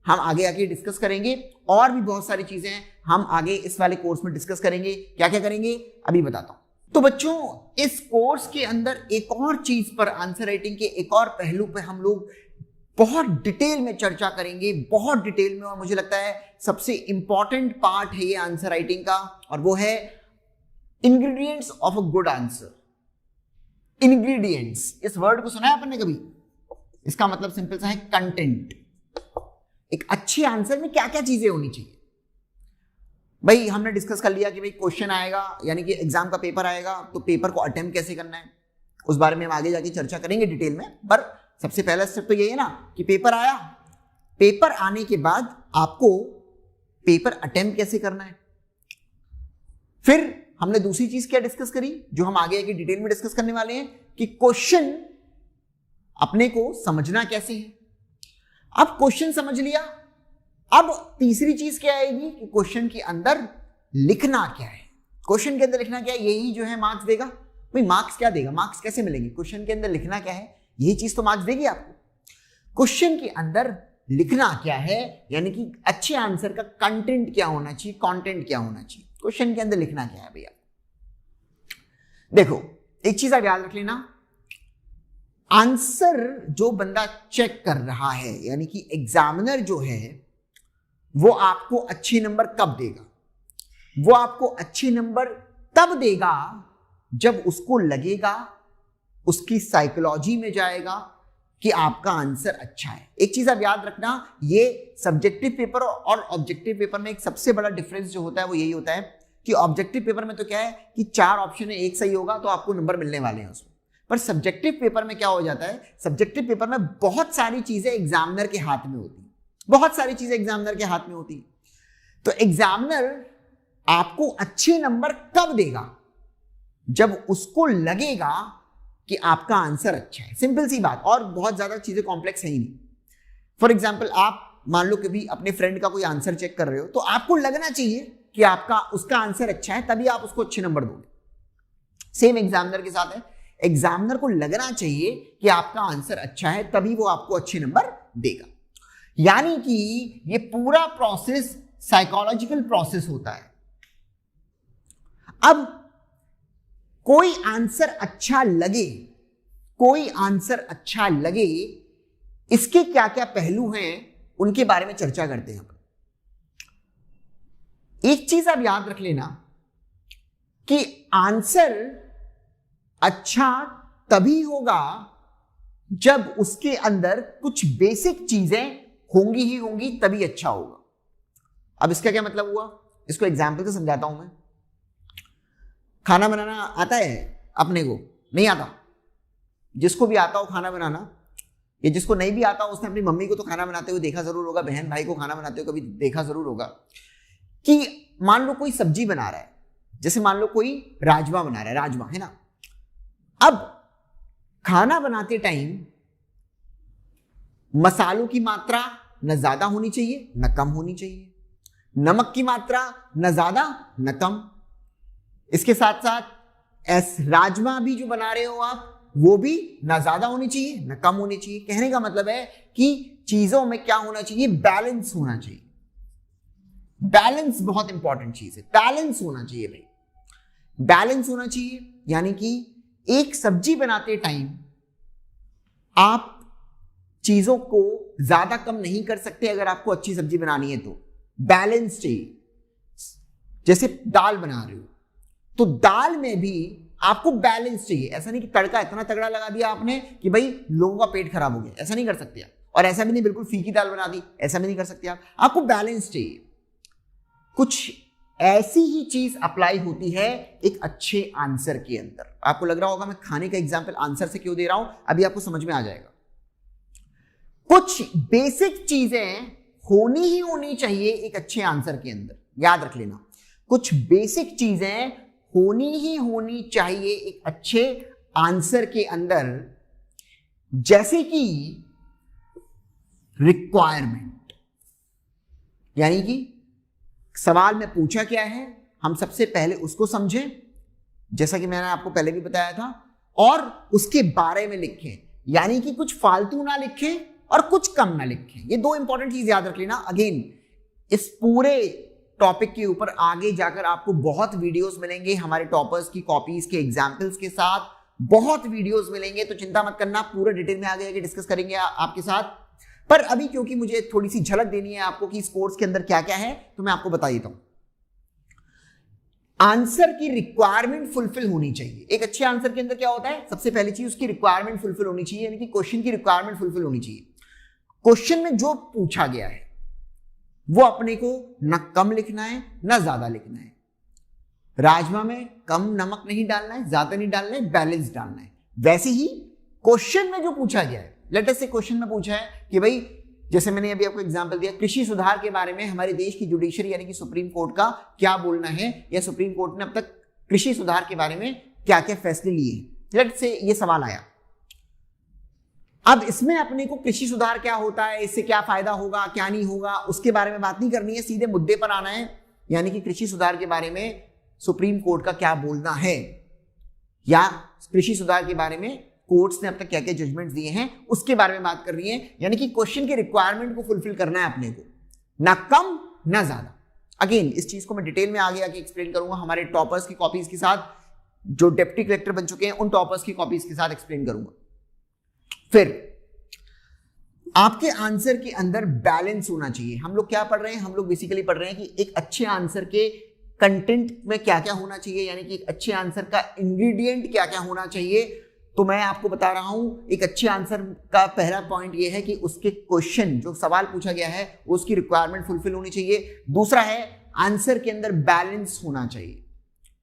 हम आगे डिस्कस करेंगे। और भी बहुत सारी चीजें हम आगे इस वाले कोर्स में डिस्कस करेंगे। क्या क्या करेंगे अभी बताता हूं। तो बच्चों, इस कोर्स के अंदर एक और चीज पर, आंसर राइटिंग के एक और पहलू पे हम लोग बहुत डिटेल में चर्चा करेंगे, बहुत डिटेल में। और मुझे लगता है सबसे इंपॉर्टेंट पार्ट है ये आंसर राइटिंग का, और वो है ingredients of a good answer. Ingredients, इस वर्ड को सुना है अपन ने कभी? इसका मतलब सिंपल सा है कंटेंट। एक अच्छे आंसर में क्या क्या चीजें होनी चाहिए। भाई हमने डिस्कस कर लिया कि भाई क्वेश्चन आएगा यानी कि एग्जाम का पेपर आएगा, तो पेपर को अटेम्प्ट कैसे करना है उस बारे में हम आगे जाके चर्चा करेंगे डिटेल में। पर सबसे पहला स्टेप तो यही है ना कि पेपर आया, पेपर आने के बाद आपको पेपर अटेम्प्ट कैसे करना है। फिर हमने दूसरी चीज क्या डिस्कस करी जो हम आगे डिटेल में डिस्कस करने वाले हैं कि क्वेश्चन अपने को समझना कैसे है। अब क्वेश्चन समझ लिया, अब तीसरी चीज क्या आएगी कि क्वेश्चन के अंदर लिखना क्या है। क्वेश्चन के अंदर लिखना क्या है, यही जो है मार्क्स देगा। भाई मार्क्स क्या देगा, मार्क्स कैसे मिलेंगे? क्वेश्चन के अंदर लिखना क्या है, यही चीज तो मार्क्स देगी आपको। क्वेश्चन के अंदर लिखना क्या है यानी कि अच्छे आंसर का कंटेंट क्या होना चाहिए, कंटेंट क्या होना चाहिए। क्वेश्चन के अंदर लिखना क्या है भैया? देखो एक चीज आप याद रख लेना, आंसर जो बंदा चेक कर रहा है यानी कि एग्जामिनर जो है वो आपको अच्छे नंबर कब देगा? वो आपको अच्छे नंबर तब देगा जब उसको लगेगा, उसकी साइकोलॉजी में जाएगा कि आपका आंसर अच्छा है। एक चीज आप याद रखना, ये सब्जेक्टिव पेपर और ऑब्जेक्टिव पेपर में एक सबसे बड़ा डिफरेंस जो होता है वो यही होता है कि ऑब्जेक्टिव पेपर में तो क्या है कि 4 ऑप्शन है, एक सही होगा तो आपको नंबर मिलने वाले हैं उसमें। पर सब्जेक्टिव पेपर में क्या हो जाता है, सब्जेक्टिव पेपर में बहुत सारी चीजें एग्जामिनर के हाथ में होती, बहुत सारी चीजें एग्जामिनर के हाथ में होती। तो एग्जामिनर आपको अच्छे नंबर कब देगा? जब उसको लगेगा कि आपका आंसर अच्छा है। सिंपल सी बात, और बहुत ज्यादा चीजें कॉम्प्लेक्स है ही नहीं। फॉर एग्जाम्पल, आप मान लो कभी अपने फ्रेंड का कोई आंसर चेक कर रहे हो तो आपको लगना चाहिए कि उसका आंसर अच्छा है, तभी आप उसको अच्छे नंबर दोगे। सेम एग्जामिनर के साथ है, एग्जामिनर को लगना चाहिए कि आपका आंसर अच्छा है, तभी वो आपको अच्छे नंबर देगा। यानी कि ये पूरा प्रोसेस साइकोलॉजिकल प्रोसेस होता है। अब कोई आंसर अच्छा लगे, कोई आंसर अच्छा लगे, इसके क्या क्या पहलू हैं उनके बारे में चर्चा करते हैं। एक चीज आप याद रख लेना कि आंसर अच्छा तभी होगा जब उसके अंदर कुछ बेसिक चीजें होंगी ही होंगी, तभी अच्छा होगा। अब इसका क्या मतलब हुआ, इसको एग्जाम्पल से समझाता हूं मैं। खाना बनाना आता है अपने को? नहीं आता। जिसको भी आता हो खाना बनाना, या जिसको नहीं भी आता हो उसने अपनी मम्मी को तो खाना बनाते हुए देखा जरूर होगा, बहन भाई को खाना बनाते हुए कभी देखा जरूर होगा। कि मान लो कोई सब्जी बना रहा है, जैसे मान लो कोई राजमा बना रहा है, राजमा है ना। अब खाना बनाते टाइम मसालों की मात्रा न ज्यादा होनी चाहिए न कम होनी चाहिए, नमक की मात्रा न ज्यादा न कम। इसके साथ साथ राजमा भी जो बना रहे हो आप, वो भी ना ज्यादा होनी चाहिए ना कम होनी चाहिए। कहने का मतलब है कि चीजों में क्या होना चाहिए, बैलेंस होना चाहिए। बैलेंस बहुत इंपॉर्टेंट चीज है, बैलेंस होना चाहिए भाई, बैलेंस होना चाहिए। यानी कि एक सब्जी बनाते टाइम आप चीजों को ज्यादा कम नहीं कर सकते अगर आपको अच्छी सब्जी बनानी है तो बैलेंस चाहिए। जैसे दाल बना रहे हो तो दाल में भी आपको बैलेंस चाहिए। ऐसा नहीं कि तड़का इतना तगड़ा लगा दिया आपने कि भाई लोगों का पेट खराब हो गया, ऐसा नहीं कर सकते आप। और ऐसा भी नहीं बिल्कुल फीकी दाल बना दी, ऐसा भी नहीं कर सकते आप। आपको बैलेंस चाहिए। कुछ ऐसी ही चीज अप्लाई होती है एक अच्छे आंसर के अंदर। आपको लग रहा होगा मैं खाने का एग्जांपल आंसर से क्यों दे रहा हूं, अभी आपको समझ में आ जाएगा। कुछ बेसिक चीजें होनी चाहिए एक अच्छे आंसर के अंदर, याद रख लेना। कुछ बेसिक चीजें होनी चाहिए एक अच्छे आंसर के अंदर, जैसे कि रिक्वायरमेंट। यानी कि सवाल में पूछा क्या है, हम सबसे पहले उसको समझें, जैसा कि मैंने आपको पहले भी बताया था, और उसके बारे में लिखें। यानी कि कुछ फालतू ना लिखें और कुछ कम ना लिखें। ये दो इंपॉर्टेंट चीज याद रख लेना। अगेन, इस पूरे टॉपिक के ऊपर आगे जाकर आपको बहुत वीडियोस मिलेंगे हमारे टॉपर्स की कॉपीज के एग्जाम्पल्स के साथ, बहुत वीडियोस मिलेंगे, तो चिंता मत करना, पूरा डिटेल में आगे डिस्कस करेंगे आपके साथ। पर अभी क्योंकि मुझे थोड़ी सी झलक देनी है आपको कि इस कोर्स के अंदर क्या क्या है, तो मैं आपको बता देता हूं। आंसर की रिक्वायरमेंट फुलफिल होनी चाहिए। एक अच्छे आंसर के अंदर क्या होता है, सबसे पहली चीज उसकी रिक्वायरमेंट फुलफिल होनी चाहिए, यानी कि क्वेश्चन की रिक्वायरमेंट फुलफिल होनी चाहिए। क्वेश्चन में जो पूछा गया है वो अपने को ना कम लिखना है ना ज्यादा लिखना है। राजमा में कम नमक नहीं डालना है, ज्यादा नहीं डालना है, बैलेंस डालना है। वैसे ही क्वेश्चन में जो पूछा गया है, लेट अस से क्वेश्चन में पूछा है कि भाई, जैसे मैंने अभी आपको एग्जांपल दिया, कृषि सुधार के बारे में हमारे देश की जुडिशरी यानी कि सुप्रीम कोर्ट का क्या बोलना है, या सुप्रीम कोर्ट ने अब तक कृषि सुधार के बारे में क्या क्या फैसले लिए। लेट से ये सवाल आया। अब इसमें अपने को कृषि सुधार क्या होता है, इससे क्या फायदा होगा क्या नहीं होगा, उसके बारे में बात नहीं करनी है, सीधे मुद्दे पर आना है। यानी कि कृषि सुधार के बारे में सुप्रीम कोर्ट का क्या बोलना है, या कृषि सुधार के बारे में कोर्ट्स ने अब तक क्या क्या जजमेंट्स दिए हैं, उसके बारे में बात कर रही है। यानी कि क्वेश्चन की रिक्वायरमेंट को फुलफिल करना है अपने को, ना कम ना ज्यादा। अगेन, इस चीज को मैं डिटेल में आगे आके एक्सप्लेन करूंगा हमारे टॉपर्स की कॉपीज के साथ, जो डिप्टी कलेक्टर बन चुके हैं उन टॉपर्स की कॉपीज के साथ एक्सप्लेन करूंगा। फिर आपके आंसर के अंदर बैलेंस होना चाहिए। हम लोग क्या पढ़ रहे हैं, हम लोग बेसिकली पढ़ रहे हैं कि एक अच्छे आंसर के कंटेंट में क्या क्या होना चाहिए, यानी कि एक अच्छे आंसर का इंग्रेडिएंट क्या क्या होना चाहिए। तो मैं आपको बता रहा हूं, एक अच्छे आंसर का पहला पॉइंट यह है कि उसके क्वेश्चन, जो सवाल पूछा गया है, उसकी रिक्वायरमेंट फुलफिल होनी चाहिए। दूसरा है, आंसर के अंदर बैलेंस होना चाहिए।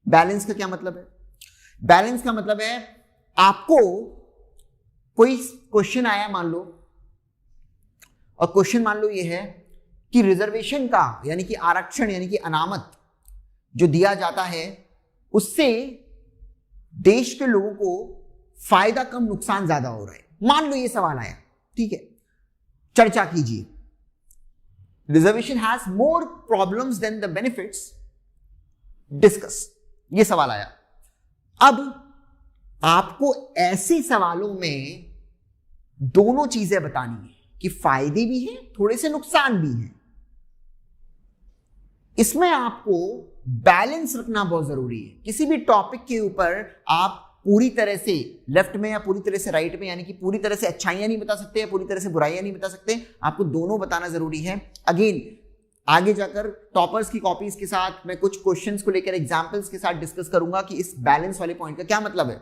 बैलेंस का क्या मतलब है? बैलेंस का मतलब है आपको कोई क्वेश्चन आया मान लो, और क्वेश्चन मान लो ये है कि रिजर्वेशन का यानी कि आरक्षण यानी कि अनामत जो दिया जाता है, उससे देश के लोगों को फायदा कम नुकसान ज्यादा हो रहा है। मान लो ये सवाल आया, ठीक है, चर्चा कीजिए। Reservation has more problems than the benefits, discuss. ये सवाल आया। अब आपको ऐसे सवालों में दोनों चीजें बतानी है कि फायदे भी हैं, थोड़े से नुकसान भी हैं। इसमें आपको बैलेंस रखना बहुत जरूरी है। किसी भी टॉपिक के ऊपर आप पूरी तरह से लेफ्ट में या पूरी तरह से राइट में, यानी कि पूरी तरह से अच्छाइयां नहीं बता सकते या पूरी तरह से बुराइयां नहीं बता सकते। आपको दोनों बताना जरूरी है। अगेन, आगे जाकर टॉपर्स की कॉपीज के साथ मैं कुछ क्वेश्चंस को लेकर एग्जांपल्स के साथ डिस्कस करूंगा कि इस बैलेंस वाले पॉइंट का क्या मतलब है।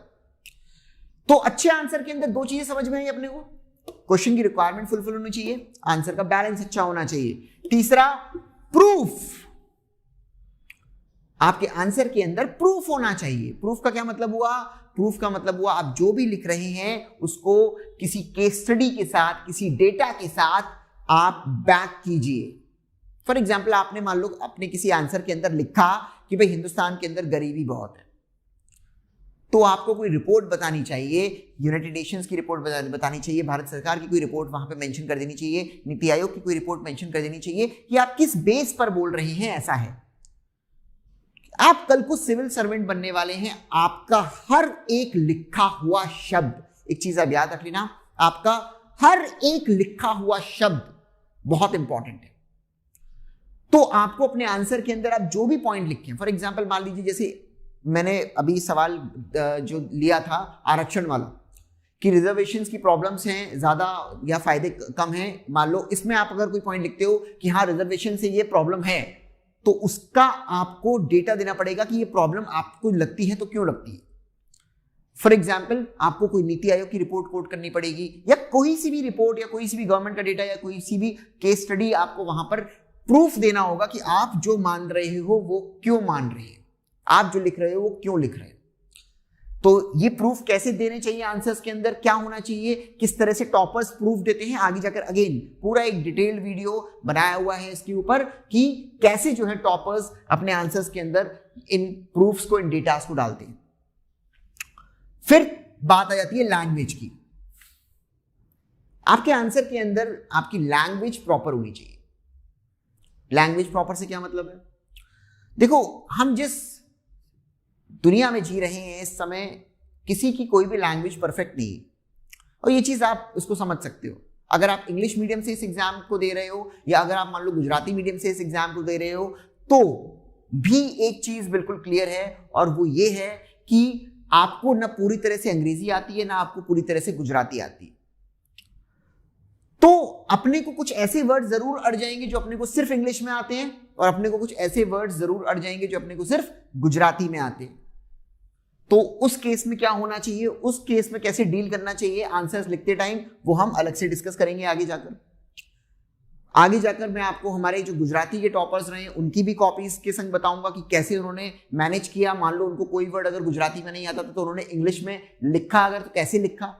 तो अच्छे आंसर के अंदर दो चीजें समझ में आई अपने को। क्वेश्चन की रिक्वायरमेंट फुलफिल होनी चाहिए, आंसर का बैलेंस अच्छा होना चाहिए। तीसरा, प्रूफ। आपके आंसर के अंदर प्रूफ होना चाहिए। प्रूफ का क्या मतलब हुआ? प्रूफ का मतलब हुआ आप जो भी लिख रहे हैं उसको किसी केस स्टडी के साथ, किसी डेटा के साथ आप बैक कीजिए। फॉर एग्जाम्पल, आपने मान लो अपने किसी आंसर के अंदर लिखा कि भाई हिंदुस्तान के अंदर गरीबी बहुत है, तो आपको कोई रिपोर्ट बतानी चाहिए, यूनाइटेड नेशंस की रिपोर्ट बतानी चाहिए, भारत सरकार की कोई रिपोर्ट वहां पे मेंशन कर देनी चाहिए, नीति आयोग की कोई रिपोर्ट मेंशन कर देनी चाहिए कि आप किस बेस पर बोल रहे हैं। ऐसा है आप कल को सिविल सर्वेंट बनने वाले हैं, आपका हर एक लिखा हुआ शब्द, एक चीज आप याद रख लेना, आपका हर एक लिखा हुआ शब्द बहुत इंपॉर्टेंट है। तो आपको अपने आंसर के अंदर आप जो भी पॉइंट लिखें, फॉर एग्जांपल मान लीजिए जैसे मैंने अभी सवाल जो लिया था आरक्षण वाला कि रिजर्वेशंस की प्रॉब्लम्स हैं ज्यादा या फायदे कम हैं, मान लो इसमें आप अगर कोई पॉइंट लिखते हो कि हाँ रिजर्वेशन से ये प्रॉब्लम है, तो उसका आपको डेटा देना पड़ेगा कि ये प्रॉब्लम आपको लगती है तो क्यों लगती है। फॉर एग्जाम्पल आपको कोई नीति आयोग की रिपोर्ट कोट करनी पड़ेगी, या कोई सी भी रिपोर्ट या कोई सी भी गवर्नमेंट का डेटा या कोई सी भी केस स्टडी, आपको वहां पर प्रूफ देना होगा कि आप जो मान रहे हो वो क्यों मान रहे हो, आप जो लिख रहे हो वो क्यों लिख रहे हो। तो ये प्रूफ कैसे देने चाहिए, आंसर्स के अंदर क्या होना चाहिए, किस तरह से टॉपर्स प्रूफ देते हैं, आगे जाकर अगेन पूरा एक डिटेल्ड वीडियो बनाया हुआ है इसके ऊपर कि कैसे जो है टॉपर्स अपने आंसर्स के अंदर इन प्रूफ्स को, इन डेटास को डालते हैं। फिर बात आ जाती है लैंग्वेज की। आपके आंसर के अंदर आपकी लैंग्वेज प्रॉपर होनी चाहिए। लैंग्वेज प्रॉपर से क्या मतलब है, देखो हम जिस दुनिया में जी रहे हैं इस समय, किसी की कोई भी लैंग्वेज परफेक्ट नहीं है, और ये चीज आप उसको समझ सकते हो। अगर आप इंग्लिश मीडियम से इस एग्जाम को दे रहे हो, या अगर आप मान लो गुजराती मीडियम से इस एग्जाम को दे रहे हो, तो भी एक चीज बिल्कुल क्लियर है, और वो ये है कि आपको ना पूरी तरह से अंग्रेजी आती है, ना आपको पूरी तरह से गुजराती आती है। तो अपने को कुछ ऐसे वर्ड जरूर अड़ जाएंगे जो अपने को सिर्फ इंग्लिश में आते हैं, और अपने को कुछ ऐसे वर्ड जरूर अड़ जाएंगे जो अपने को सिर्फ गुजराती में आते हैं। तो उस केस में क्या होना चाहिए, उस केस में कैसे डील करना चाहिए आंसर्स लिखते टाइम, वो हम अलग से डिस्कस करेंगे आगे जाकर। आगे जाकर मैं आपको हमारे जो गुजराती के टॉपर्स रहे उनकी भी कॉपीज के संग बताऊंगा कि कैसे उन्होंने मैनेज किया। मान लो उनको कोई वर्ड अगर गुजराती में नहीं आता था तो उन्होंने इंग्लिश में लिखा, अगर तो कैसे लिखा।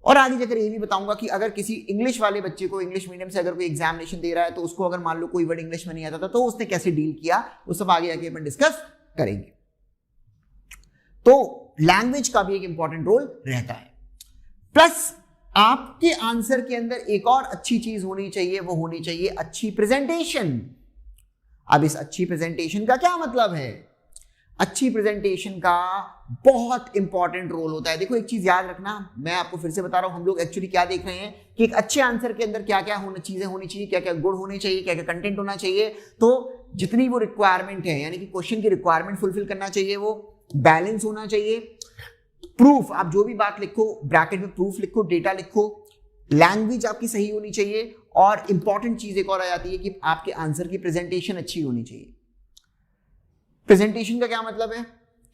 और आगे जाकर ये भी बताऊंगा कि अगर किसी इंग्लिश वाले बच्चे को, इंग्लिश मीडियम से अगर कोई एग्जामिनेशन दे रहा है, तो उसको अगर मान लो कोई वर्ड इंग्लिश में नहीं आता था तो उसने कैसे डील किया, वो सब आगे जाके अपन डिस्कस करेंगे। तो लैंग्वेज का भी एक इंपॉर्टेंट रोल रहता है। प्लस आपके आंसर के अंदर एक और अच्छी चीज होनी चाहिए, वो होनी चाहिए अच्छी प्रेजेंटेशन। अब इस अच्छी प्रेजेंटेशन का क्या मतलब है, अच्छी प्रेजेंटेशन का बहुत इंपॉर्टेंट रोल होता है। देखो एक चीज याद रखना, मैं आपको फिर से बता रहा हूं, हम लोग एक्चुअली क्या देख रहे हैं कि एक अच्छे आंसर के अंदर क्या क्या चीजें होनी चाहिए, क्या क्या गुण होने चाहिए, क्या क्या कंटेंट होना चाहिए। तो जितनी वो रिक्वायरमेंट है, यानी कि क्वेश्चन की रिक्वायरमेंट फुलफिल करना चाहिए, वो बैलेंस होना चाहिए। प्रूफ, आप जो भी बात लिखो ब्रैकेट में प्रूफ लिखो, डेटा लिखो, लैंग्वेज आपकी सही होनी चाहिए, और इंपॉर्टेंट चीज एक और आ जाती है कि आपके आंसर की प्रेजेंटेशन अच्छी होनी चाहिए। प्रेजेंटेशन का क्या मतलब है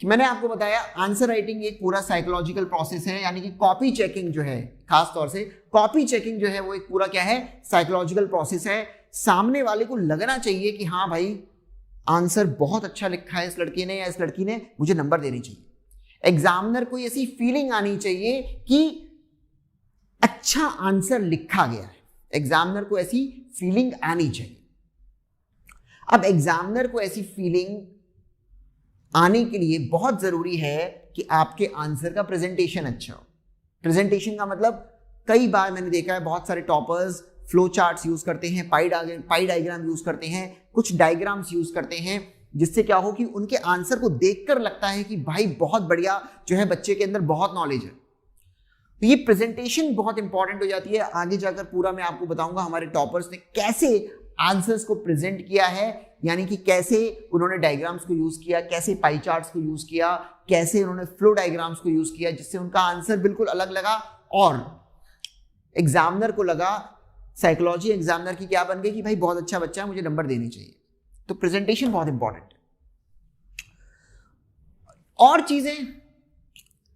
कि मैंने आपको बताया आंसर राइटिंग एक पूरा साइकोलॉजिकल प्रोसेस है, यानी कि कॉपी चेकिंग जो है, खास तौर से कॉपी चेकिंग जो है वो एक पूरा क्या है, साइकोलॉजिकल प्रोसेस है। सामने वाले को लगना चाहिए कि हाँ भाई आंसर बहुत अच्छा लिखा है इस लड़के ने या इस लड़की ने, मुझे नंबर देने चाहिए। एग्जामिनर को ऐसी फीलिंग आनी चाहिए कि अच्छा आंसर लिखा गया है, एग्जामिनर को ऐसी फीलिंग आनी चाहिए। अब एग्जामिनर को ऐसी फीलिंग आने के लिए बहुत जरूरी है कि आपके आंसर का प्रेजेंटेशन अच्छा हो। प्रेजेंटेशन का मतलब कई बार मैंने देखा है बहुत सारे टॉपर्स फ्लो चार्ट्स यूज करते हैं, पाई डायग्राम यूज करते हैं, कुछ डायग्राम्स यूज करते हैं, जिससे क्या हो कि उनके आंसर को देखकर लगता है कि भाई बहुत बढ़िया जो है, बच्चे के अंदर बहुत नॉलेज है। तो ये प्रेजेंटेशन बहुत इंपॉर्टेंट हो जाती है। आगे जाकर पूरा मैं आपको बताऊंगा हमारे टॉपर्स ने कैसे आंसर्स को प्रेजेंट किया है, यानी कि कैसे उन्होंने डायग्राम्स को यूज किया, कैसे पाई चार्ट्स को यूज किया, कैसे उन्होंने फ्लो डायग्राम्स को यूज किया, जिससे उनका आंसर बिल्कुल अलग लगा और एग्जामिनर को लगा, साइकोलॉजी एग्जामिनर की क्या बन गई कि भाई बहुत अच्छा बच्चा है, मुझे नंबर देने चाहिए। तो प्रेजेंटेशन बहुत इंपॉर्टेंट है। और चीजें,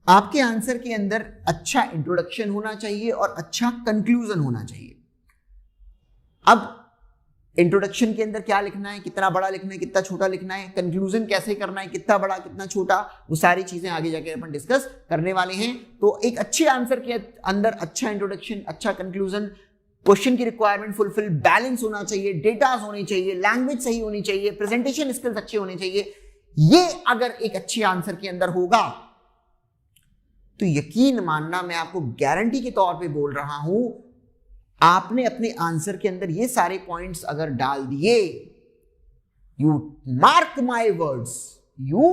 आपके आंसर के अंदर अच्छा इंट्रोडक्शन होना चाहिए और अच्छा कंक्लूजन होना चाहिए। अब इंट्रोडक्शन के अंदर क्या लिखना है, कितना बड़ा लिखना है, कितना छोटा लिखना है, कंक्लूजन कैसे करना है, कितना बड़ा कितना छोटा, वो सारी चीजें आगे जाके अपन डिस्कस करने वाले हैं। तो एक अच्छे आंसर के अंदर अच्छा इंट्रोडक्शन, अच्छा कंक्लूजन, क्वेश्चन की रिक्वायरमेंट फुलफिल, बैलेंस होना चाहिए, डेटास होनी चाहिए, लैंग्वेज सही होनी चाहिए, प्रेजेंटेशन स्किल्स अच्छे होने चाहिए। ये अगर एक अच्छे आंसर के अंदर होगा तो यकीन मानना, मैं आपको गारंटी के तौर पे बोल रहा हूं, आपने अपने आंसर के अंदर ये सारे पॉइंट्स अगर डाल दिए, you mark my words, you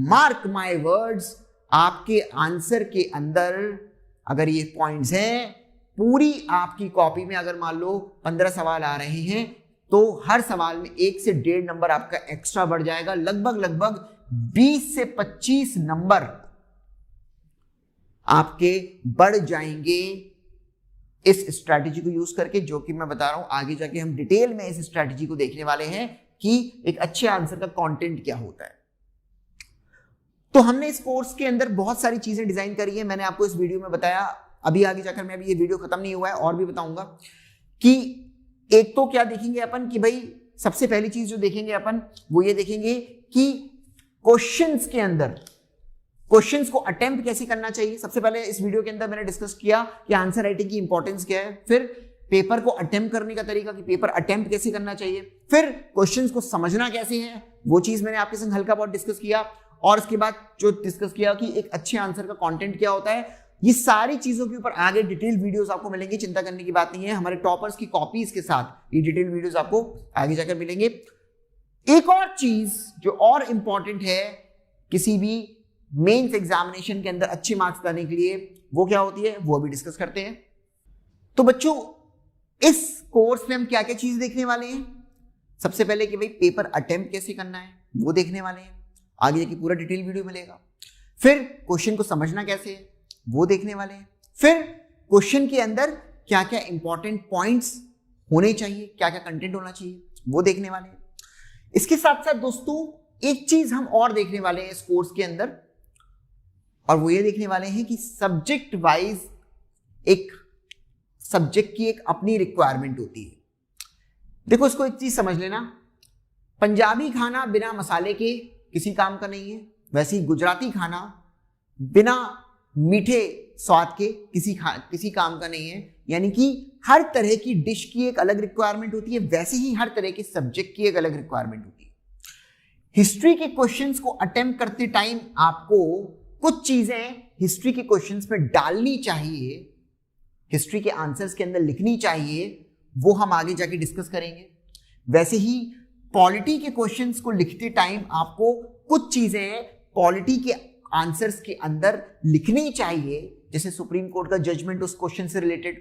mark my words, आपके आंसर के अंदर अगर ये पॉइंट्स हैं, पूरी आपकी कॉपी में अगर मान लो 15 सवाल आ रहे हैं तो हर सवाल में 1 से 1.5 नंबर आपका एक्स्ट्रा बढ़ जाएगा। लगभग 20 से 25 नंबर आपके बढ़ जाएंगे इस स्ट्रैटेजी को यूज करके, जो कि मैं बता रहा हूं आगे जाके हम डिटेल में इस स्ट्रैटेजी को देखने वाले हैं कि एक अच्छे आंसर का कंटेंट क्या होता है। तो हमने इस कोर्स के अंदर बहुत सारी चीजें डिजाइन करी है, मैंने आपको इस वीडियो में बताया। अभी आगे जाकर मैं, अभी ये वीडियो खत्म नहीं हुआ है और भी बताऊंगा कि एक तो क्या देखेंगे अपन कि भाई सबसे पहली चीज जो देखेंगे अपन वो ये देखेंगे कि क्वेश्चंस के अंदर क्वेश्चंस को अटेम्प्ट कैसे करना चाहिए। सबसे पहले इस वीडियो के अंदर मैंने डिस्कस किया कि आंसर राइटिंग की इंपॉर्टेंस क्या है, फिर पेपर को अटेम्प्ट करने का तरीका कि पेपर अटेम्प्ट कैसे करना चाहिए, फिर क्वेश्चंस को समझना कैसे है वो चीज मैंने आपके संग हल्का बहुत डिस्कस किया, और उसके बाद जो डिस्कस किया कि एक अच्छे आंसर का कंटेंट क्या होता है। ये सारी चीजों के ऊपर आगे डिटेल वीडियोस आपको मिलेंगे, चिंता करने की बात नहीं है। हमारे टॉपर्स की कॉपीज के साथ ये डिटेल वीडियोस आपको आगे जाकर मिलेंगे। एक और चीज जो और इंपॉर्टेंट है किसी भी मेंस एग्जामिनेशन के अंदर अच्छे मार्क्स लाने के लिए, वो क्या होती है वो अभी डिस्कस करते हैं। तो बच्चों इस कोर्स में हम क्या क्या चीज देखने वाले हैं। सबसे पहले कि भाई पेपर अटेम्प्ट कैसे करना है वो देखने वाले हैं, आगे जाके पूरा डिटेल वीडियो मिलेगा। फिर क्वेश्चन को समझना कैसे है वो देखने वाले हैं। फिर क्वेश्चन के अंदर क्या क्या इंपॉर्टेंट पॉइंट्स होने चाहिए, क्या क्या कंटेंट होना चाहिए वो देखने वाले हैं। इसके साथ साथ दोस्तों एक चीज हम और देखने वाले हैं इस कोर्स के अंदर, और वो ये देखने वाले हैं कि सब्जेक्ट वाइज एक सब्जेक्ट की एक अपनी रिक्वायरमेंट होती है। देखो इसको एक चीज समझ लेना, पंजाबी खाना बिना मसाले के किसी काम का नहीं है, वैसे ही गुजराती खाना बिना मीठे स्वाद के किसी काम का नहीं है। यानी कि हर तरह की डिश की एक अलग रिक्वायरमेंट होती है, वैसे ही हर तरह के सब्जेक्ट की एक अलग रिक्वायरमेंट होती है। हिस्ट्री के क्वेश्चंस को अटेम्प्ट करते टाइम आपको कुछ चीजें हिस्ट्री के क्वेश्चंस में डालनी चाहिए, हिस्ट्री के आंसर्स के अंदर लिखनी चाहिए, वो हम आगे जाके डिस्कस करेंगे। वैसे ही पॉलिटी के क्वेश्चंस को लिखते टाइम आपको कुछ चीजें पॉलिटी के आंसर्स के अंदर लिखनी चाहिए, जैसे सुप्रीम कोर्ट का जजमेंट उस क्वेश्चन से रिलेटेड,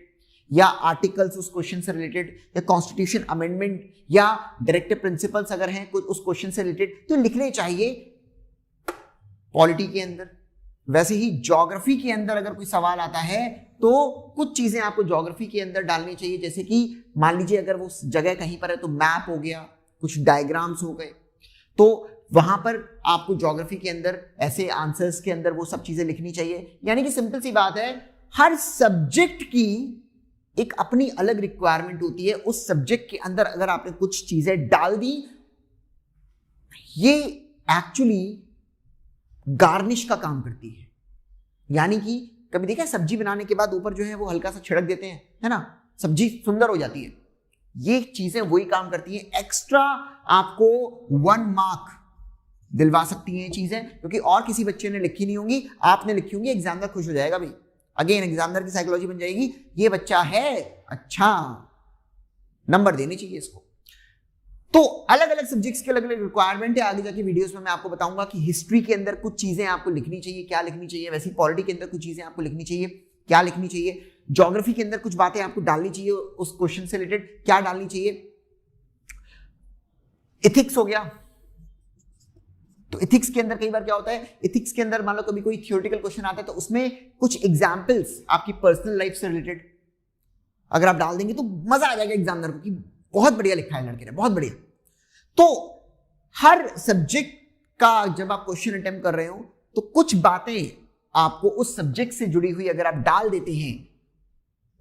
या आर्टिकल्स उस क्वेश्चन से रिलेटेड, या कॉन्स्टिट्यूशन अमेंडमेंट या डायरेक्टिव प्रिंसिपल्स अगर हैं कुछ उस क्वेश्चन से रिलेटेड तो लिखने चाहिए पॉलिटी के अंदर। वैसे ही ज्योग्राफी के अंदर अगर कोई सवाल आता है तो कुछ चीजें आपको ज्योग्राफी के अंदर डालनी चाहिए, जैसे कि मान लीजिए अगर वो जगह कहीं पर है तो मैप हो गया, कुछ डायग्राम्स हो गए, तो वहां पर आपको ज्योग्राफी के अंदर ऐसे आंसर्स के अंदर वो सब चीजें लिखनी चाहिए। यानी कि सिंपल सी बात है, हर सब्जेक्ट की एक अपनी अलग रिक्वायरमेंट होती है। उस सब्जेक्ट के अंदर अगर आपने कुछ चीजें डाल दी, ये एक्चुअली गार्निश का काम करती है। यानी कि कभी देखा है सब्जी बनाने के बाद ऊपर जो है वो हल्का सा छिड़क देते हैं, है ना, सब्जी सुंदर हो जाती है। ये चीजें वही काम करती हैं, एक्स्ट्रा आपको 1 मार्क दिलवा सकती हैं ये चीजें, क्योंकि और किसी बच्चे ने लिखी नहीं होंगी, आपने लिखी होंगी, एग्जामिनर खुश हो जाएगा भाई। अगेन एग्जामिनर की साइकोलॉजी बन जाएगी, ये बच्चा है अच्छा, नंबर देने चाहिए इसको। तो अलग अलग सब्जेक्ट्स के अलग अलग रिक्वायरमेंट है। आगे जाके वीडियोस में मैं आपको बताऊंगा कि हिस्ट्री के अंदर कुछ चीजें आपको लिखनी चाहिए, क्या लिखनी चाहिए, वैसे पॉलिटी के अंदर कुछ चीजें आपको लिखनी चाहिए, क्या लिखनी चाहिए, ज्योग्राफी के अंदर कुछ बातें आपको डालनी चाहिए, उस क्वेश्चन से रिलेटेड क्या डालनी चाहिए। इथिक्स हो गया, तो इथिक्स के अंदर कई बार क्या होता है, इथिक्स के अंदर मान लो कभी कोई थियोरेटिकल क्वेश्चन आता है तो उसमें कुछ एग्जांपल्स आपकी पर्सनल लाइफ से रिलेटेड अगर आप डाल देंगे तो मजा आ जाएगा एग्जामिनर को कि बहुत बढ़िया लिखा है लड़के ने, बहुत बढ़िया। तो हर सब्जेक्ट का जब आप क्वेश्चन अटेम्प्ट कर रहे हो तो कुछ बातें आपको उस सब्जेक्ट से जुड़ी हुई अगर आप डाल देते हैं,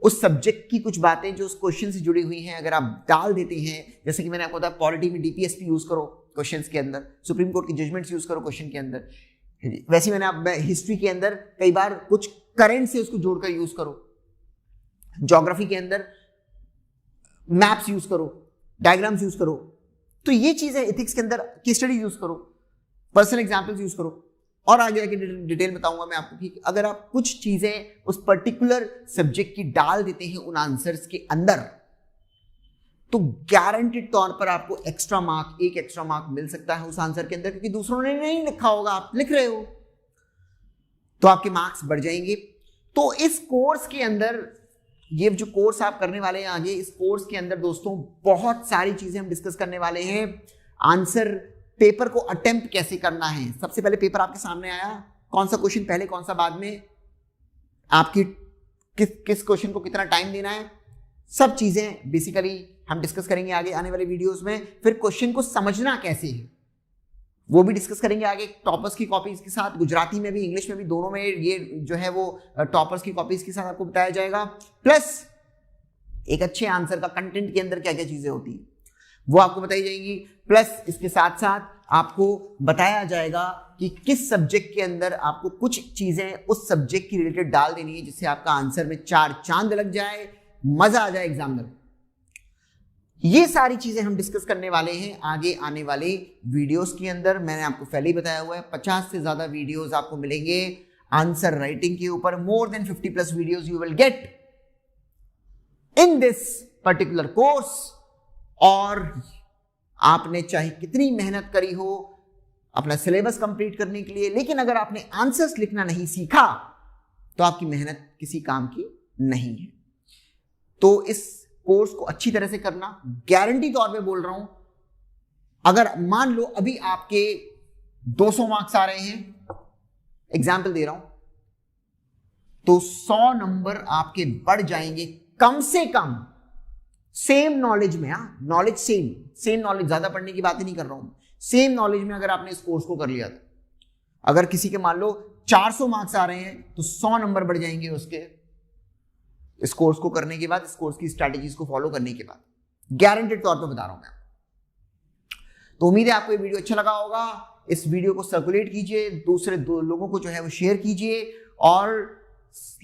उस सब्जेक्ट की कुछ बातें जो उस क्वेश्चन से जुड़ी हुई हैं अगर आप डाल देते हैं, जैसे कि मैंने आपको बताया पॉलिटी में डीपीएसपी यूज करो क्वेश्चंस के अंदर, सुप्रीम कोर्ट की जजमेंट्स यूज करो क्वेश्चन के अंदर, वैसे मैंने आप हिस्ट्री के अंदर कई बार कुछ करंट से उसको जोड़कर यूज करो, ज्योग्राफी के अंदर मैप्स यूज करो, डायग्राम्स यूज करो। तो ये चीजें एथिक्स के अंदर केस स्टडी यूज करो, पर्सनल एग्जांपल्स यूज करो, और आगे आगे डिटेल बताऊंगा मैं आपको कि अगर आप कुछ चीजें उस पर्टिकुलर सब्जेक्ट की डाल देते हैं उन आंसर्स के अंदर तो गारंटेड तौर पर आपको एक्स्ट्रा मार्क, एक एक्स्ट्रा मार्क मिल सकता है उस आंसर के अंदर, क्योंकि दूसरों ने नहीं लिखा होगा, आप लिख रहे हो, तो आपके मार्क्स बढ़ जाएंगे। तो इस कोर्स के अंदर, ये जो कोर्स आप करने वाले हैं आगे, इस कोर्स के अंदर दोस्तों बहुत सारी चीजें हम डिस्कस करने वाले हैं। आंसर पेपर को अटेम्प्ट कैसे करना है, सबसे पहले पेपर आपके सामने आया, कौन सा क्वेश्चन पहले कौन सा बाद में, आपकी किस क्वेश्चन को कितना टाइम देना है, सब चीजें बेसिकली हम डिस्कस करेंगे आगे आने वाले वीडियोस में। फिर क्वेश्चन को समझना कैसे है वो भी डिस्कस करेंगे आगे टॉपर्स की कॉपीज के साथ, गुजराती में भी इंग्लिश में भी, दोनों में ये जो है वो टॉपर्स की कॉपीज के साथ आपको बताया जाएगा। प्लस एक अच्छे आंसर का कंटेंट के अंदर क्या क्या चीजें होती है वो आपको बताई जाएंगी। प्लस इसके साथ साथ आपको बताया जाएगा कि किस सब्जेक्ट के अंदर आपको कुछ चीजें उस सब्जेक्ट की रिलेटेड डाल देनी है जिससे आपका आंसर में 4 चांद लग जाए, मजा आ जाए एग्जामिनर को। ये सारी चीजें हम डिस्कस करने वाले हैं आगे आने वाले वीडियोस के अंदर। मैंने आपको पहले ही बताया हुआ है 50 से ज्यादा वीडियोस आपको मिलेंगे आंसर राइटिंग के ऊपर। More than 50+ videos you will get in this particular course. और आपने चाहे कितनी मेहनत करी हो अपना सिलेबस कंप्लीट करने के लिए, लेकिन अगर आपने आंसर्स लिखना नहीं सीखा तो आपकी मेहनत किसी काम की नहीं है। तो इस कोर्स को अच्छी तरह से करना, गारंटी तौर पे बोल रहा हूं। अगर मान लो अभी आपके 200 मार्क्स आ रहे हैं, एग्जाम्पल दे रहा हूं, तो 100 नंबर आपके बढ़ जाएंगे कम से कम सेम नॉलेज में। नॉलेज सेम नॉलेज, ज्यादा पढ़ने की बात ही नहीं कर रहा हूं, सेम नॉलेज में अगर आपने इस कोर्स को कर लिया था, अगर किसी के मान लो 400 मार्क्स आ रहे हैं तो 100 नंबर बढ़ जाएंगे उसके, इस कोर्स को करने के बाद, इस कोर्स की स्ट्रैटेजीज को फॉलो करने के बाद, गारंटेड तौर पे बता रहा हूं मैं। तो उम्मीद है आपको ये वीडियो अच्छा लगा होगा। इस वीडियो को सर्कुलेट कीजिए, दूसरे लोगों को जो है वो शेयर कीजिए और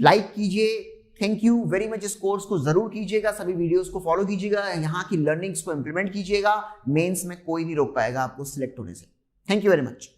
लाइक कीजिए। Thank you very much. इस कोर्स को जरूर कीजिएगा, सभी वीडियोस को फॉलो कीजिएगा, यहाँ की लर्निंग्स को इंप्लीमेंट कीजिएगा। मेंस में कोई नहीं रोक पाएगा आपको सिलेक्ट होने से। Thank you very much.